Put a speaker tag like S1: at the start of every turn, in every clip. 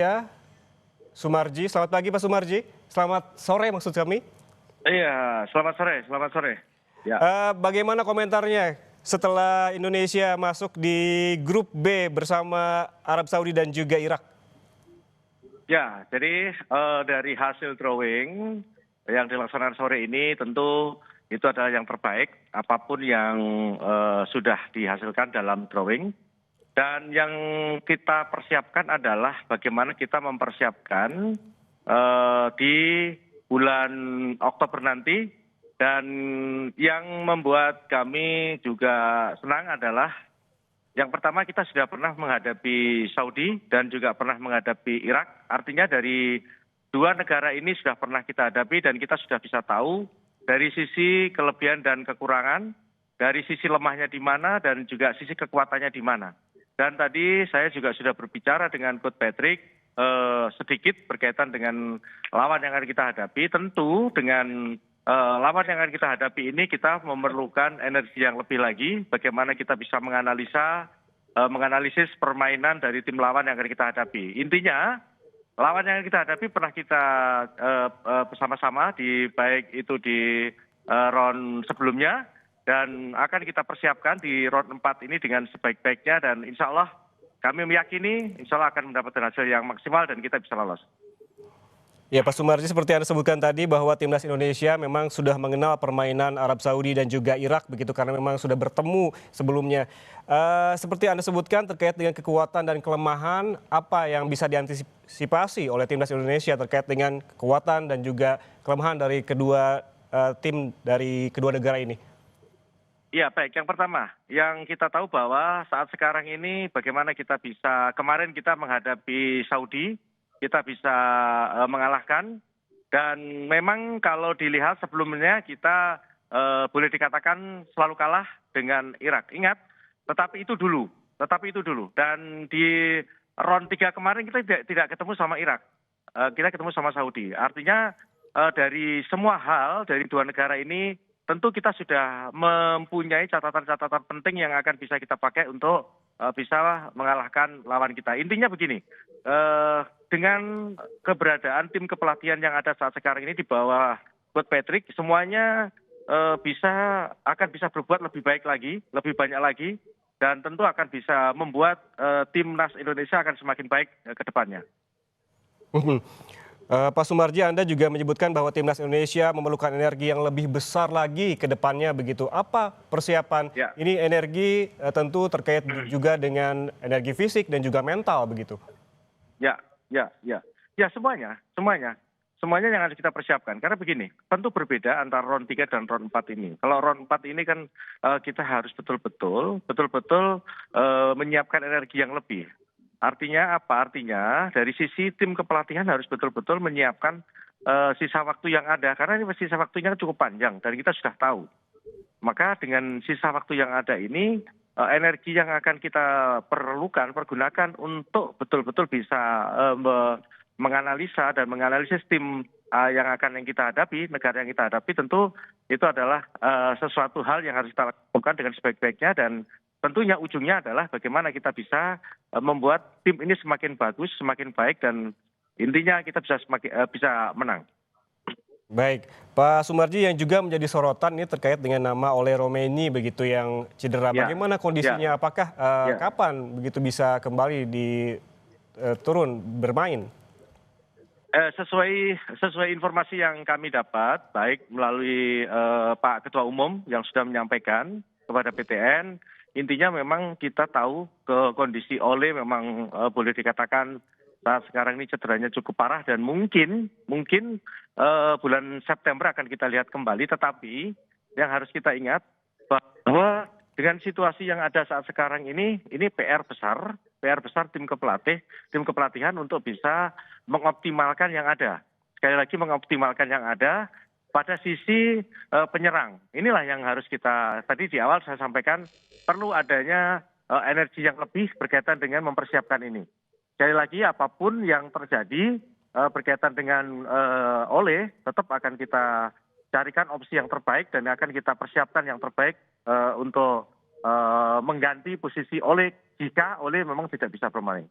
S1: Ya, Sumarji. Selamat pagi Pak Sumarji. Selamat sore maksud kami.
S2: Iya, selamat sore, selamat sore. Ya,
S1: Bagaimana komentarnya setelah Indonesia masuk di grup B bersama Arab Saudi dan juga Irak?
S2: ya. Jadi dari hasil drawing yang dilaksanakan sore ini tentu itu adalah yang terbaik apapun yang sudah dihasilkan dalam drawing. Dan yang kita persiapkan adalah bagaimana kita mempersiapkan di bulan Oktober nanti. Dan yang membuat kami juga senang adalah yang pertama kita sudah pernah menghadapi Saudi dan juga pernah menghadapi Irak. Artinya dari dua negara ini sudah pernah kita hadapi dan kita sudah bisa tahu dari sisi kelebihan dan kekurangan, dari sisi lemahnya di mana dan juga sisi kekuatannya di mana. Dan tadi saya juga sudah berbicara dengan Coach Patrick sedikit berkaitan dengan lawan yang akan kita hadapi. Tentu dengan lawan yang akan kita hadapi ini kita memerlukan energi yang lebih lagi. Bagaimana kita bisa menganalisis permainan dari tim lawan yang akan kita hadapi. Intinya lawan yang akan kita hadapi pernah kita bersama-sama di baik itu di round sebelumnya. Dan akan kita persiapkan di round 4 ini dengan sebaik-baiknya dan insya Allah kami meyakini insya Allah akan mendapatkan hasil yang maksimal dan kita bisa lolos.
S1: Ya Pak Sumarji, seperti Anda sebutkan tadi bahwa timnas Indonesia memang sudah mengenal permainan Arab Saudi dan juga Irak begitu karena memang sudah bertemu sebelumnya. Seperti Anda sebutkan terkait dengan kekuatan dan kelemahan, apa yang bisa diantisipasi oleh timnas Indonesia terkait dengan kekuatan dan juga kelemahan dari kedua tim dari kedua negara ini?
S2: Ya baik, yang pertama yang kita tahu bahwa saat sekarang ini bagaimana kita bisa, kemarin kita menghadapi Saudi, kita bisa mengalahkan dan memang kalau dilihat sebelumnya kita boleh dikatakan selalu kalah dengan Irak. Ingat, tetapi itu dulu. Dan di round 3 kemarin kita tidak ketemu sama Irak, kita ketemu sama Saudi. Artinya dari semua hal dari dua negara ini tentu kita sudah mempunyai catatan-catatan penting yang akan bisa kita pakai untuk bisa mengalahkan lawan kita. Intinya begini, dengan keberadaan tim kepelatihan yang ada saat sekarang ini di bawah Coach Patrick, semuanya akan bisa berbuat lebih baik lagi, lebih banyak lagi, dan tentu akan bisa membuat timnas Indonesia akan semakin baik ke depannya.
S1: Pak Sumarji, Anda juga menyebutkan bahwa timnas Indonesia memerlukan energi yang lebih besar lagi ke depannya begitu. Apa persiapan?
S2: Ya.
S1: Ini energi tentu terkait juga dengan energi fisik dan juga mental begitu.
S2: Ya, ya, ya. Ya semuanya yang harus kita persiapkan. Karena begini, tentu berbeda antara round 3 dan round 4 ini. Kalau round 4 ini kan kita harus betul-betul menyiapkan energi yang lebih. Artinya apa? Artinya dari sisi tim kepelatihan harus betul-betul menyiapkan sisa waktu yang ada. Karena ini sisa waktunya cukup panjang dan kita sudah tahu. Maka dengan sisa waktu yang ada ini, energi yang akan kita pergunakan untuk betul-betul bisa menganalisa dan menganalisis tim yang kita hadapi, negara yang kita hadapi, tentu itu adalah sesuatu hal yang harus kita lakukan dengan sebaik-baiknya dan tentunya ujungnya adalah bagaimana kita bisa membuat tim ini semakin bagus, semakin baik dan intinya kita bisa menang.
S1: Baik, Pak Sumarji yang juga menjadi sorotan ini terkait dengan nama Ole Romaini begitu yang cedera.
S2: Ya,
S1: Bagaimana
S2: ya,
S1: kondisinya? Apakah
S2: ya.
S1: kapan begitu bisa kembali turun bermain?
S2: Sesuai informasi yang kami dapat, baik melalui Pak Ketua Umum yang sudah menyampaikan kepada PTN, intinya memang kita tahu kondisi Ole memang boleh dikatakan saat sekarang ini cederanya cukup parah dan mungkin bulan September akan kita lihat kembali. Tetapi yang harus kita ingat bahwa dengan situasi yang ada saat sekarang ini PR besar tim kepelatihan untuk bisa mengoptimalkan yang ada. Sekali lagi mengoptimalkan yang ada pada sisi penyerang. Inilah yang harus kita, tadi di awal saya sampaikan perlu adanya energi yang lebih berkaitan dengan mempersiapkan ini. Sekali lagi apapun yang terjadi berkaitan dengan Ole, tetap akan kita carikan opsi yang terbaik dan akan kita persiapkan yang terbaik untuk mengganti posisi Ole jika Ole memang tidak bisa bermain.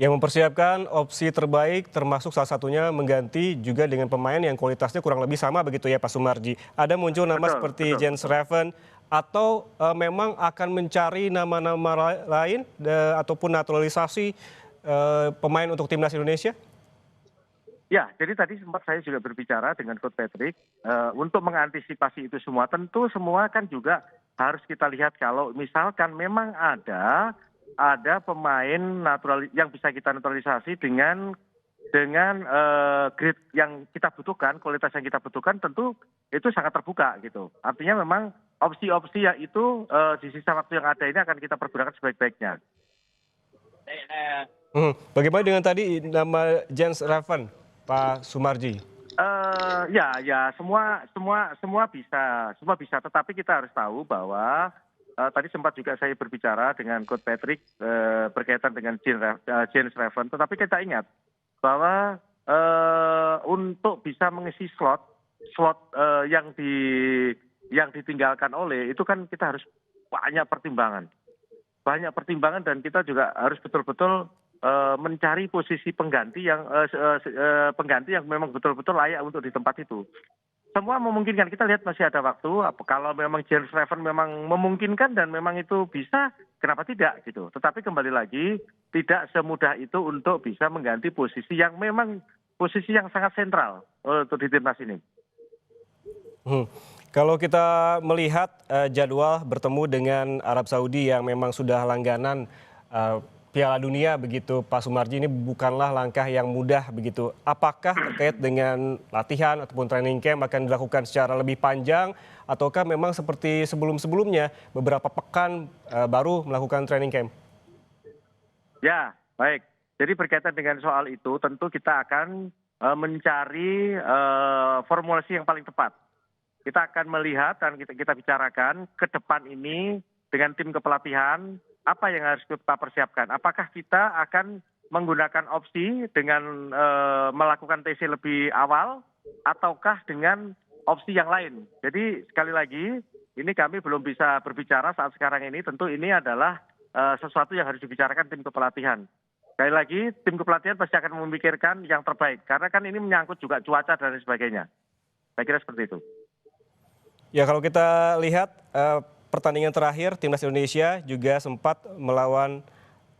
S1: Yang mempersiapkan opsi terbaik termasuk salah satunya mengganti juga dengan pemain yang kualitasnya kurang lebih sama begitu ya Pak Sumarji. Ada muncul nama
S2: Betul,
S1: seperti
S2: betul,
S1: Jens
S2: betul.
S1: Reven atau memang akan mencari nama-nama lain ataupun naturalisasi pemain untuk timnas Indonesia?
S2: Ya, jadi tadi sempat saya juga berbicara dengan Coach Patrick untuk mengantisipasi itu semua. Tentu semua kan juga harus kita lihat kalau misalkan memang ada pemain yang bisa kita naturalisasi dengan grade yang kita butuhkan, kualitas yang kita butuhkan, tentu itu sangat terbuka gitu. Artinya memang opsi-opsi ya itu di sisa waktu yang ada ini akan kita pergunakan sebaik-baiknya.
S1: Bagaimana dengan tadi nama Jens Reven, Pak Sumarji?
S2: Ya, semua bisa. Tetapi kita harus tahu bahwa tadi sempat juga saya berbicara dengan Coach Patrick berkaitan dengan Jens Reven. Tetapi kita ingat bahwa untuk bisa mengisi slot yang ditinggalkan Ole itu kan kita harus banyak pertimbangan dan kita juga harus betul-betul mencari posisi pengganti yang memang betul-betul layak untuk di tempat itu. Semua memungkinkan, kita lihat masih ada waktu. Kalau memang Jens Reven memang memungkinkan dan memang itu bisa, kenapa tidak gitu. Tetapi kembali lagi tidak semudah itu untuk bisa mengganti posisi yang memang posisi yang sangat sentral untuk di timnas ini.
S1: Kalau kita melihat jadwal bertemu dengan Arab Saudi yang memang sudah langganan Piala Dunia begitu, Pak Sumarji, ini bukanlah langkah yang mudah begitu. Apakah terkait dengan latihan ataupun training camp akan dilakukan secara lebih panjang ataukah memang seperti sebelum-sebelumnya beberapa pekan baru melakukan training camp?
S2: Ya, baik. Jadi berkaitan dengan soal itu tentu kita akan mencari formulasi yang paling tepat. Kita akan melihat dan kita bicarakan ke depan ini dengan tim kepelatihan apa yang harus kita persiapkan. Apakah kita akan menggunakan opsi dengan melakukan TC lebih awal ataukah dengan opsi yang lain. Jadi sekali lagi ini kami belum bisa berbicara saat sekarang ini. Tentu ini adalah sesuatu yang harus dibicarakan tim kepelatihan. Sekali lagi tim kepelatihan pasti akan memikirkan yang terbaik. Karena kan ini menyangkut juga cuaca dan sebagainya. Saya kira seperti itu.
S1: Ya, kalau kita lihat pertandingan terakhir timnas Indonesia juga sempat melawan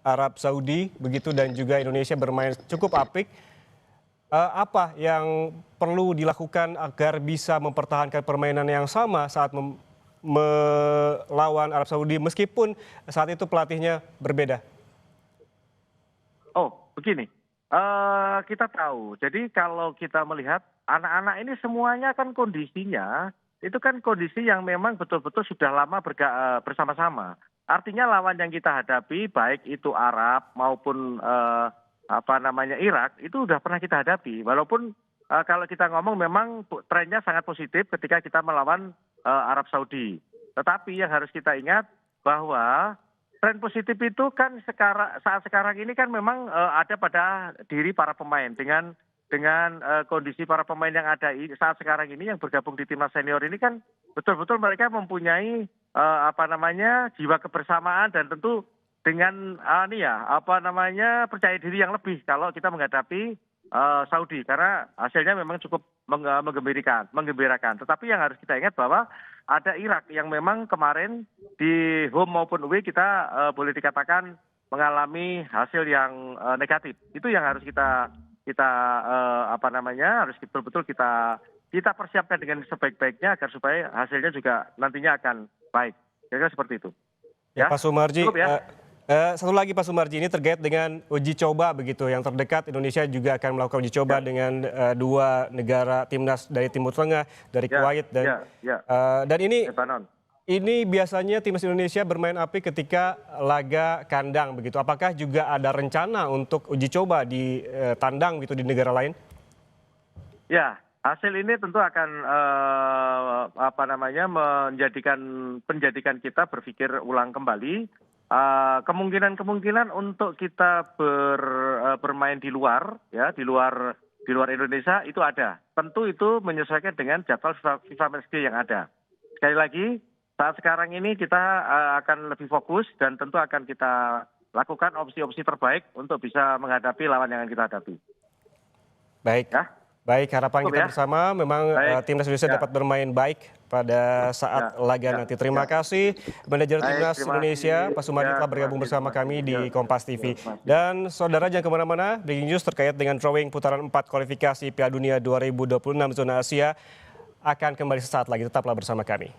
S1: Arab Saudi begitu dan juga Indonesia bermain cukup apik. Apa yang perlu dilakukan agar bisa mempertahankan permainan yang sama saat melawan Arab Saudi meskipun saat itu pelatihnya berbeda?
S2: Oh, begini. Kita tahu. Jadi kalau kita melihat anak-anak ini semuanya kan kondisinya itu kan kondisi yang memang betul-betul sudah lama bersama-sama. Artinya lawan yang kita hadapi baik itu Arab maupun Irak itu sudah pernah kita hadapi. Walaupun kalau kita ngomong memang trennya sangat positif ketika kita melawan Arab Saudi. Tetapi yang harus kita ingat bahwa tren positif itu kan saat sekarang ini kan memang ada pada diri para pemain dengan kondisi para pemain yang ada saat sekarang ini yang bergabung di timnas senior ini kan betul-betul mereka mempunyai jiwa kebersamaan dan tentu dengan percaya diri yang lebih kalau kita menghadapi Saudi karena hasilnya memang cukup menggembirakan. Tetapi yang harus kita ingat bahwa ada Irak yang memang kemarin di home maupun away kita boleh dikatakan mengalami hasil yang negatif. Itu yang harus harus betul-betul kita persiapkan dengan sebaik-baiknya agar supaya hasilnya juga nantinya akan baik. Kira-kira seperti itu.
S1: Ya, Pak Sumarji.
S2: Cukup ya.
S1: Satu lagi Pak Sumarji, ini terkait dengan uji coba begitu. Yang terdekat Indonesia juga akan melakukan uji coba dengan dua negara timnas dari Timur Tengah, dari Kuwait dan ini
S2: Lebanon.
S1: Ini biasanya timnas Indonesia bermain apik ketika laga kandang begitu. Apakah juga ada rencana untuk uji coba di tandang gitu di negara lain?
S2: Ya, hasil ini tentu akan menjadikan kita berpikir ulang kembali. Kemungkinan untuk kita bermain di luar Indonesia itu ada. Tentu itu menyesuaikan dengan jadwal FIFA Matchday yang ada. Sekali lagi saat sekarang ini kita akan lebih fokus dan tentu akan kita lakukan opsi-opsi terbaik untuk bisa menghadapi lawan yang akan kita hadapi.
S1: Baik.
S2: Ya,
S1: Baik, harapan
S2: cukup
S1: kita
S2: ya.
S1: bersama memang
S2: Baik.
S1: timnas Indonesia
S2: Ya,
S1: dapat bermain baik pada
S2: ya,
S1: saat laga
S2: ya,
S1: nanti. Terima
S2: ya.
S1: kasih manajer
S2: Baik,
S1: timnas
S2: terima
S1: Indonesia,
S2: kasih.
S1: Pak Sumarji
S2: Ya,
S1: telah
S2: terima
S1: bergabung
S2: kasih,
S1: bersama
S2: terima kasih.
S1: kami
S2: Ya,
S1: di Kompas TV.
S2: terima kasih.
S1: Dan saudara jangan kemana-mana, breaking news terkait dengan drawing putaran 4 kualifikasi Piala Dunia 2026 zona Asia akan kembali sesaat lagi. Tetaplah bersama kami.